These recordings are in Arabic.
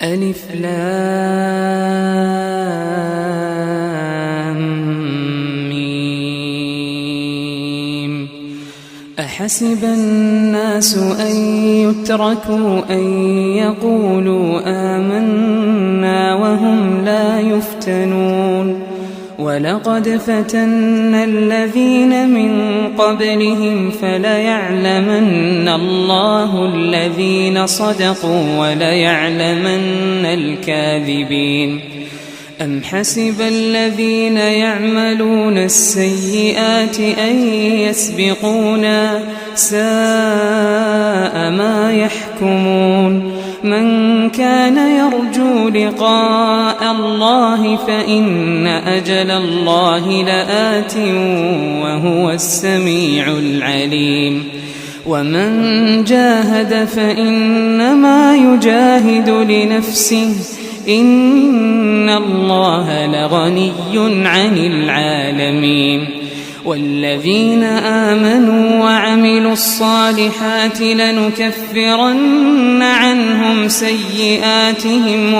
ألف لام ميم. أحسب الناس أن يتركوا أن يقولوا آمنا وهم لا يفتنون ولقد فتنا الذين من قبلهم فليعلمن الله الذين صدقوا وليعلمن الكاذبين. أم حسب الذين يعملون السيئات أن يسبقونا ساء ما يحكمون. من كان يرجو لقاء الله فإن أجل الله لآت وهو السميع العليم. ومن جاهد فإنما يجاهد لنفسه إن الله لغني عن العالمين. والذين آمنوا وعملوا الصالحات لنكفرن عنهم سيئاتهم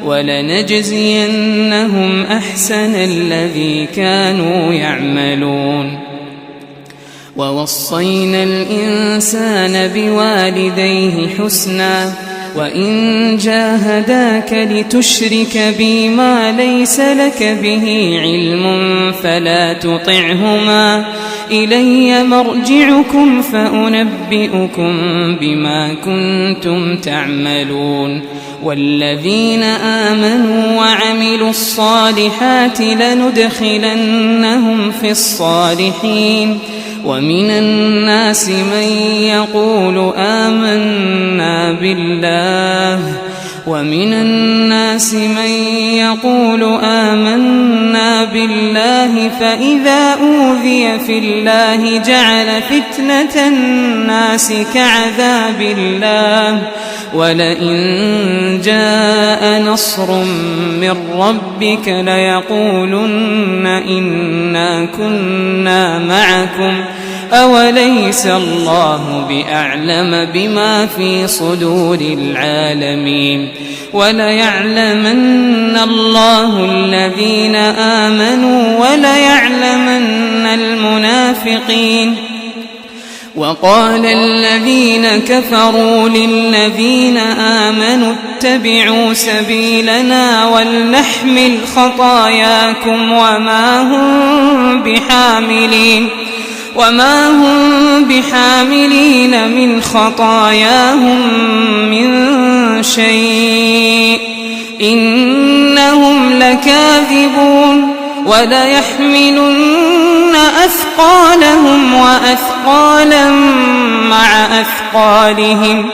ولنجزينهم أحسن الذي كانوا يعملون. ووصينا الإنسان بوالديه حسنا وإن جاهداك لتشرك بي ما ليس لك به علم فلا تطعهما إلي مرجعكم فأنبئكم بما كنتم تعملون. والذين آمنوا وعملوا الصالحات لندخلنهم في الصالحين. ومن الناس من يقول آمنا بالله فإذا أوذي في الله جعل فتنة الناس كعذاب الله ولئن جاء نصر من ربك ليقولن إنا كنا معكم أوليس الله بأعلم بما في صدور العالمين. وليعلمن الله الذين آمنوا وليعلمن المنافقين. وقال الذين كفروا للذين آمنوا اتبعوا سبيلنا ولنحمل خطاياكم وما هم بحاملين من خطاياهم من شيء إنهم لكاذبون. وليحملن أثقالهم وأثقالا مع أثقالهم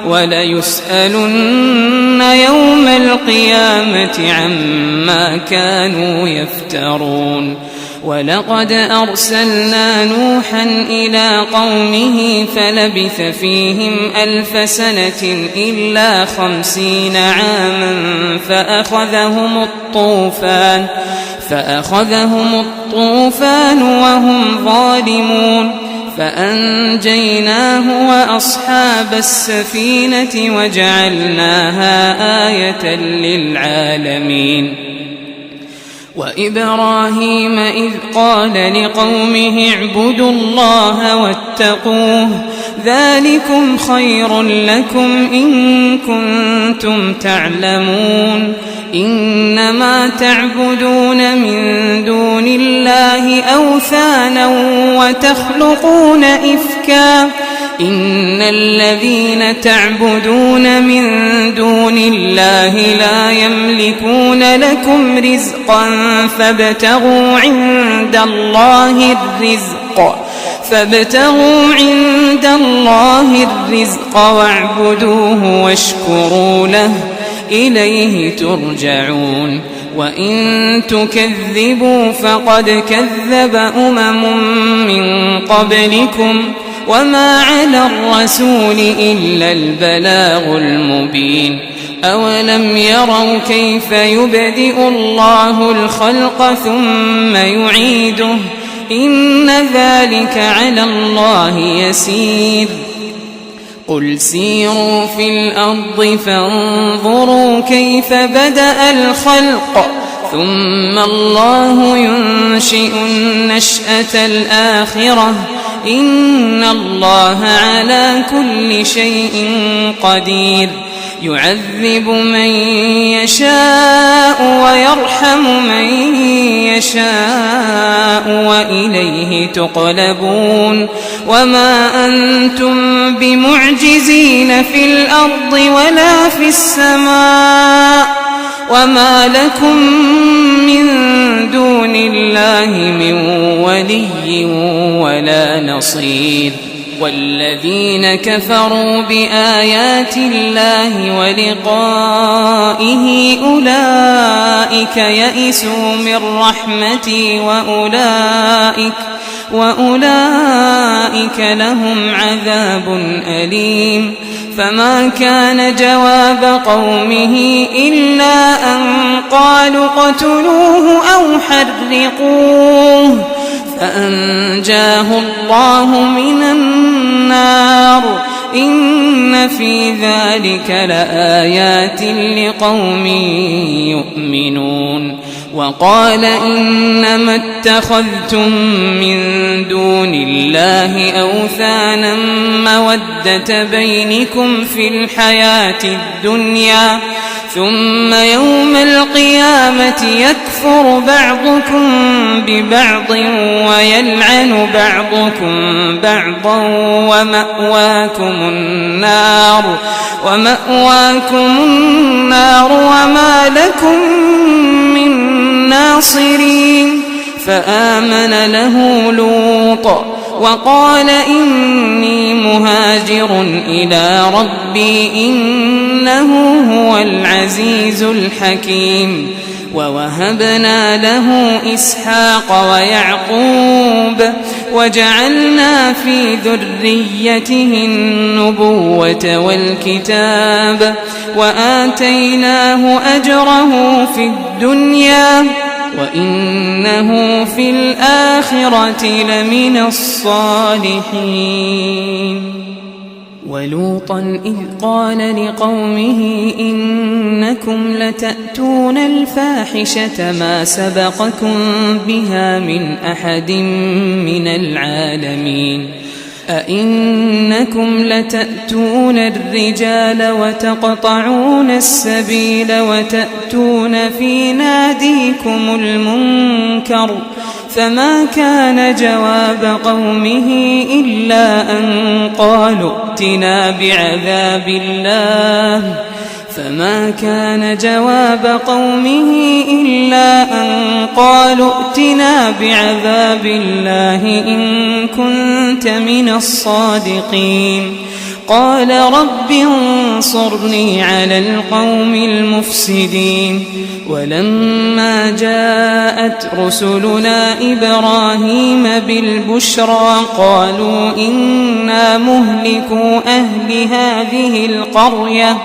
وليسألن يوم القيامة عما كانوا يفترون. ولقد أرسلنا نوحا إلى قومه فلبث فيهم 1000 سنة إلا 50 عاما فأخذهم الطوفان وهم ظالمون فأنجيناه وأصحاب السفينة وجعلناها آية للعالمين. وإبراهيم إذ قال لقومه اعبدوا الله واتقوه ذلكم خير لكم إن كنتم تعلمون. إنما تعبدون من دون الله أوثانا وتخلقون إفكا إن الذين تعبدون من دون الله لا يملكون لكم رزقا فابتغوا عند الله الرزق واعبدوه واشكروا له إليه ترجعون. وإن تكذبوا فقد كذب من قبلكم وما على الرسول إلا البلاغ المبين. أولم يروا كيف يبدئ الله الخلق ثم يعيده إن ذلك على الله يسير. قل سيروا في الأرض فانظروا كيف بدأ الخلق ثم الله ينشئ النشأة الآخرة إن الله على كل شيء قدير يعذب من يشاء ويرحم من يشاء وإليه تقلبون وما أنتم بمعجزين في الأرض ولا في السماء وما لكم من دون الله من ولي ولا نصير والذين كفروا بآيات الله ولقائه أولئك يئسوا من رحمتي وأولئك لهم عذاب أليم فما كان جواب قومه إلا أن قالوا اقتلوه أو حرقوه فأنجاه الله من النار إن في ذلك لآيات لقوم يؤمنون وقال إنما اتخذتم من دون الله أوثانا مودة بينكم في الحياة الدنيا ثم يوم القيامة يكفر بعضكم ببعض ويلعن بعضكم بعضا ومأواكم النار وما لكم من ناصرين فآمن له لوط وقال إني مهاجر إلى ربي إنه هو العزيز الحكيم ووهبنا له إسحاق ويعقوب وجعلنا في ذريته النبوة والكتاب وآتيناه أجره في الدنيا وإنه في الآخرة لمن الصالحين ولوطا إذ قال لقومه إنكم لتأتون الفاحشة ما سبقكم بها من أحد من العالمين أئنكم لتأتون الرجال وتقطعون السبيل وتأتون في ناديكم المنكر فما كان جواب قومه إلا أن قالوا ائتنا بعذاب الله فما كان جواب قومه إلا أن قالوا ائتنا بعذاب الله إن كنت من الصادقين قال رب انصرني على القوم المفسدين ولما جاءت رسلنا إبراهيم بالبشرى قالوا إنا مهلكو أهل هذه القرية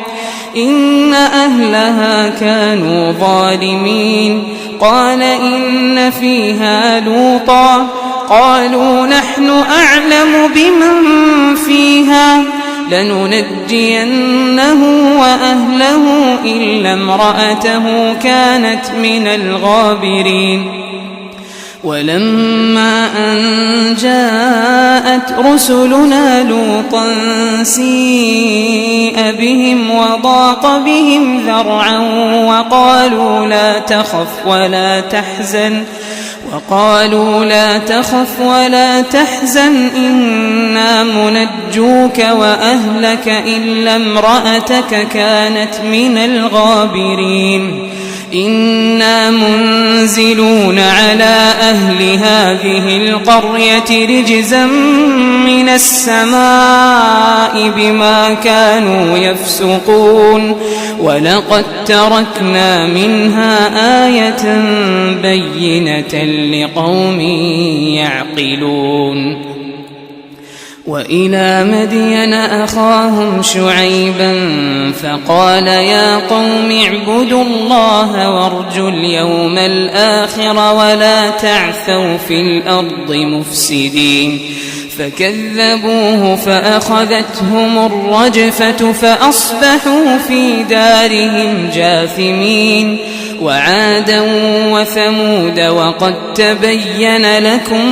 إن أهلها كانوا ظالمين قال إن فيها لوطا قالوا نحن أعلم بمن فيها لننجينه وأهله إلا امرأته كانت من الغابرين ولما أن جاءت رسلنا لوطا سيء بهم وضاق بهم ذرعا وقالوا لا تخف ولا تحزن إنا منجوك وأهلك إلا امرأتك كانت من الغابرين إنا منزلون على أهل هذه القرية رجزا من السماء بما كانوا يفسقون ولقد تركنا منها آية بينة لقوم يعقلون وإلى مدين أخاهم شعيبا فقال يا قوم اعبدوا الله وارجوا اليوم الآخر ولا تعثوا في الأرض مفسدين فكذبوه فأخذتهم الرجفة فأصبحوا في دارهم جاثمين وعادا وثمود وقد تبين لكم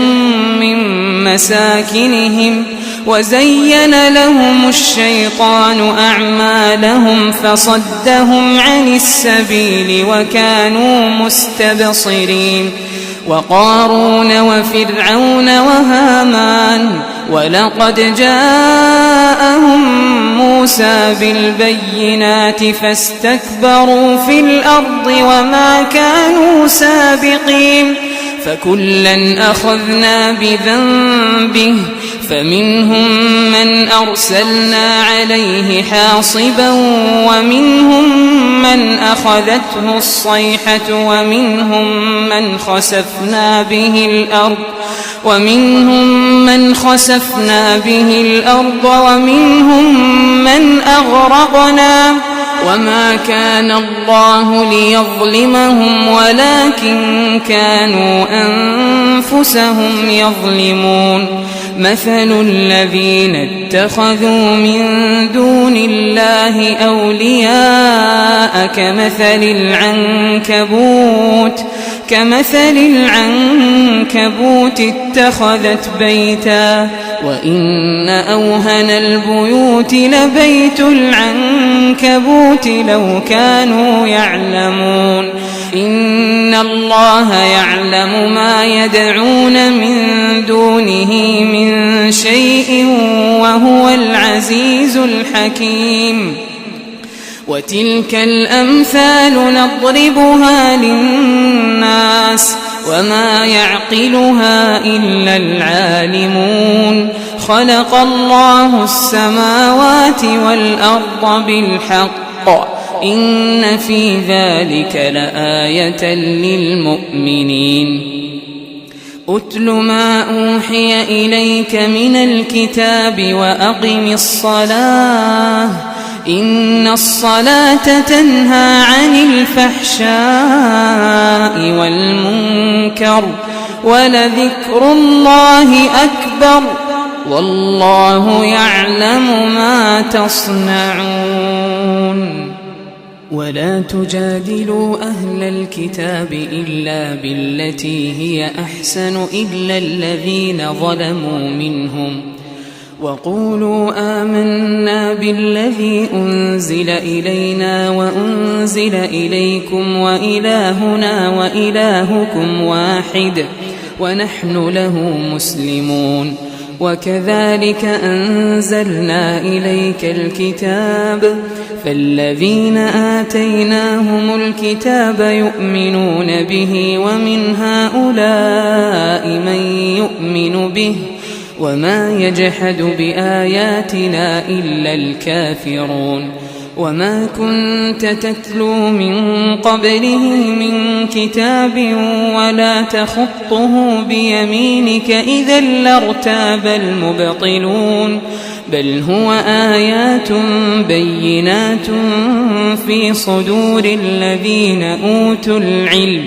من مساكنهم وزين لهم الشيطان أعمالهم فصدهم عن السبيل وكانوا مستبصرين وقارون وفرعون وهامان ولقد جاءهم موسى بالبينات فاستكبروا في الأرض وما كانوا سابقين فكلا أخذنا بذنبه فمنهم من أرسلنا عليه حاصبا ومنهم من أخذته الصيحة ومنهم من خسفنا به الأرض ومنهم من أغرقنا وما كان الله ليظلمهم ولكن كانوا أنفسهم يظلمون مثل الذين اتخذوا من دون الله أولياء كمثل العنكبوت اتخذت بيتا وإن أوهن البيوت لبيت العنكبوت لو كانوا يعلمون إن الله يعلم ما يدعون من دونه من شيء وهو العزيز الحكيم وتلك الأمثال نضربها للناس وما يعقلها إلا العالمون خلق الله السماوات والأرض بالحق إن في ذلك لآية للمؤمنين أتل ما أوحي إليك من الكتاب وأقم الصلاة إن الصلاة تنهى عن الفحشاء والمنكر ولذكر الله أكبر والله يعلم ما تصنعون ولا تجادلوا أهل الكتاب إلا بالتي هي أحسن إلا الذين ظلموا منهم وقولوا آمنا بالذي أنزل إلينا وأنزل إليكم وإلهنا وإلهكم واحد ونحن له مسلمون وكذلك أنزلنا إليك الكتاب فالذين آتيناهم الكتاب يؤمنون به ومن هؤلاء من يؤمن به وما يجحد بآياتنا إلا الكافرون وما كنت تتلو من قبله من كتاب ولا تخطه بيمينك إذا لارتاب المبطلون بل هو آيات بينات في صدور الذين أوتوا العلم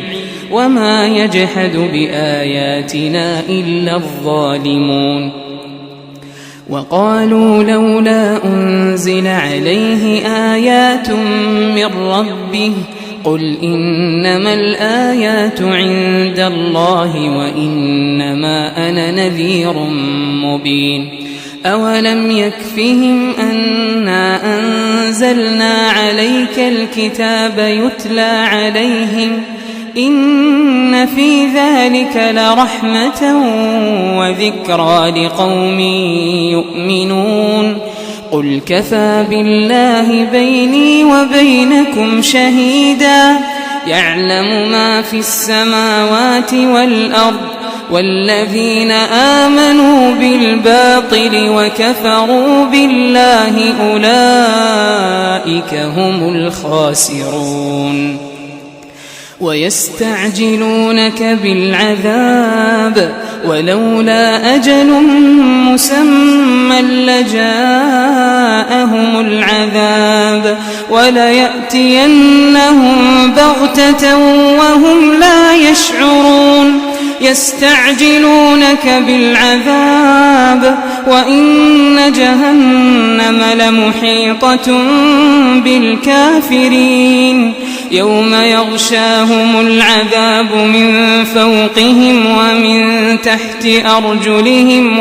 وما يجحد بآياتنا إلا الظالمون وقالوا لولا أنزل عليه آيات من ربه قل إنما الآيات عند الله وإنما أنا نذير مبين أولم يكفهم أنا أنزلنا عليك الكتاب يتلى عليهم إن في ذلك لرحمة وذكرى لقوم يؤمنون قل كفى بالله بيني وبينكم شهيدا يعلم ما في السماوات والأرض والذين آمنوا بالباطل وكفروا بالله أولئك هم الخاسرون ويستعجلونك بالعذاب ولولا أجل مسمى لجاءهم العذاب وليأتينهم بغتة وهم لا يشعرون يستعجلونك بالعذاب وإن جهنم لمحيطة بالكافرين يوم يغشاهم العذاب من فوقهم ومن تحت أرجلهم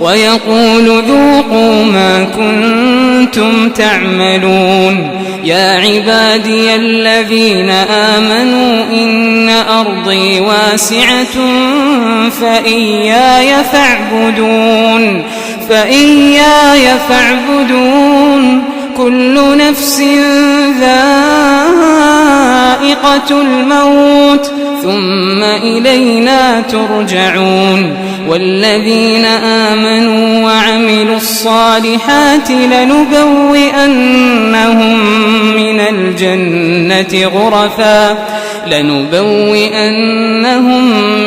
ويقول ذوقوا ما كنتم تعملون يا عبادي الذين آمنوا إن أرضي واسعة فإياي فاعبدون كل نفس ذائقة الموت ثم إلينا ترجعون والذين آمنوا وعملوا الصالحات لنبوئنهم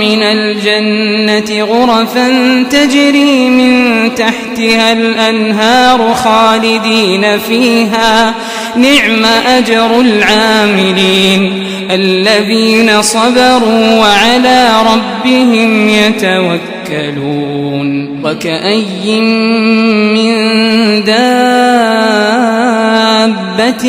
من الجنة غرفا تجري من تحتها الأنهار خالدين فيها نعم أجر العاملين الذين صبروا وعلى ربهم يتوكلون وكأي من دابة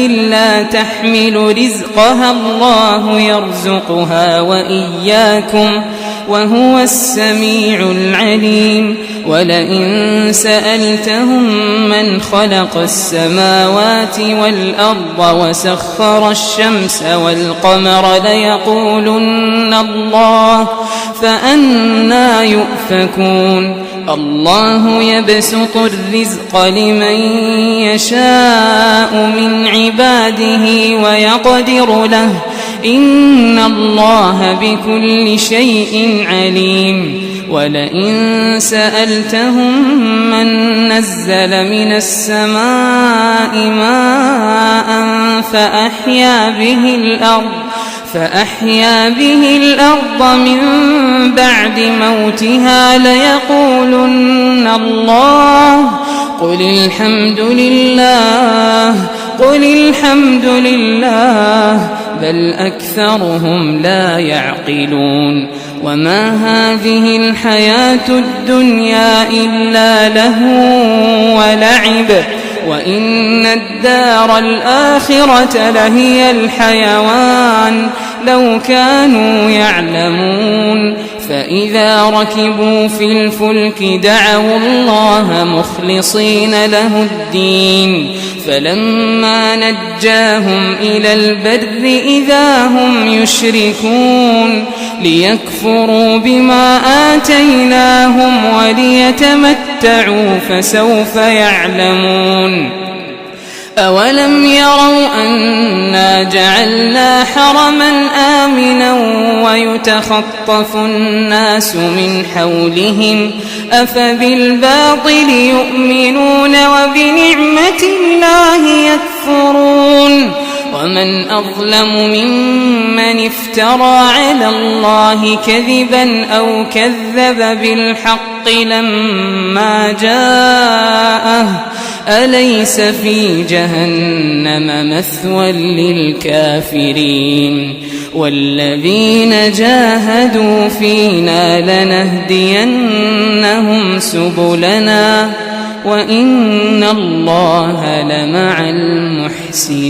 لا تحمل رزقها الله يرزقها وإياكم وهو السميع العليم ولئن سألتهم من خلق السماوات والأرض وسخر الشمس والقمر ليقولن الله فأنى يؤفكون الله يبسط الرزق لمن يشاء من عباده ويقدر له إن الله بكل شيء عليم ولئن سألتهم من نزل من السماء ماء فأحيا به الأرض من بعد موتها ليقولن الله قل الحمد لله بل أكثرهم لا يعقلون وما هذه الحياة الدنيا إلا لهو ولعب وإن الدار الآخرة لهي الحيوان لو كانوا يعلمون فإذا ركبوا في الفلك دعوا الله مخلصين له الدين فلما نجاهم إلى البر إذا هم يشركون ليكفروا بما آتيناهم وليتمتعوا فسوف يعلمون أولم يروا أنا جعلنا حرما آمنا ويتخطف الناس من حولهم أفبالباطل يؤمنون وبنعمة الله يكفرون ومن أظلم ممن افترى على الله كذبا أو كذب بالحق لما جاءه أليس في جهنم مثوى للكافرين والذين جاهدوا فينا لنهدينهم سبلنا وإن الله لمع المحسنين